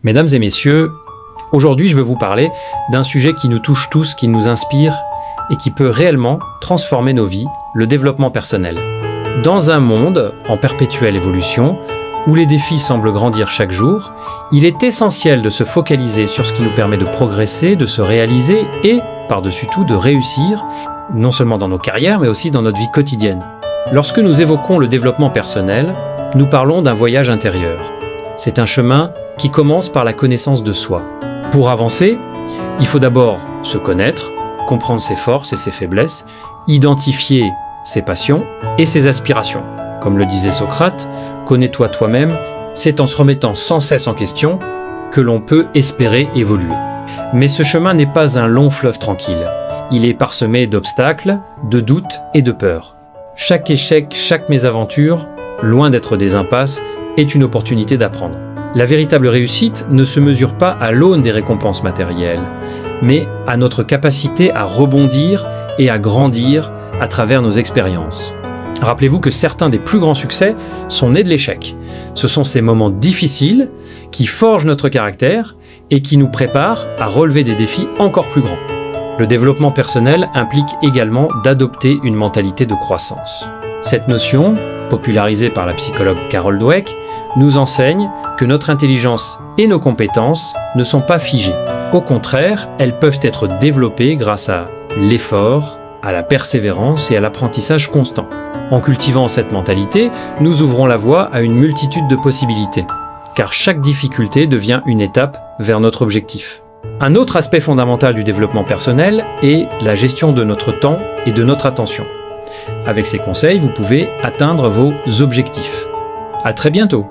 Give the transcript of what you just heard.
Mesdames et messieurs, aujourd'hui je veux vous parler d'un sujet qui nous touche tous, qui nous inspire et qui peut réellement transformer nos vies, le développement personnel. Dans un monde en perpétuelle évolution, où les défis semblent grandir chaque jour, il est essentiel de se focaliser sur ce qui nous permet de progresser, de se réaliser et, par-dessus tout, de réussir, non seulement dans nos carrières, mais aussi dans notre vie quotidienne. Lorsque nous évoquons le développement personnel, nous parlons d'un voyage intérieur. C'est un chemin qui commence par la connaissance de soi. Pour avancer, il faut d'abord se connaître, comprendre ses forces et ses faiblesses, identifier ses passions et ses aspirations. Comme le disait Socrate, connais-toi toi-même, c'est en se remettant sans cesse en question que l'on peut espérer évoluer. Mais ce chemin n'est pas un long fleuve tranquille. Il est parsemé d'obstacles, de doutes et de peurs. Chaque échec, chaque mésaventure, loin d'être des impasses, est une opportunité d'apprendre. La véritable réussite ne se mesure pas à l'aune des récompenses matérielles, mais à notre capacité à rebondir et à grandir à travers nos expériences. Rappelez-vous que certains des plus grands succès sont nés de l'échec. Ce sont ces moments difficiles qui forgent notre caractère et qui nous préparent à relever des défis encore plus grands. Le développement personnel implique également d'adopter une mentalité de croissance. Cette notion, popularisée par la psychologue Carol Dweck, nous enseigne que notre intelligence et nos compétences ne sont pas figées. Au contraire, elles peuvent être développées grâce à l'effort, à la persévérance et à l'apprentissage constant. En cultivant cette mentalité, nous ouvrons la voie à une multitude de possibilités, car chaque difficulté devient une étape vers notre objectif. Un autre aspect fondamental du développement personnel est la gestion de notre temps et de notre attention. Avec ces conseils, vous pouvez atteindre vos objectifs. À très bientôt!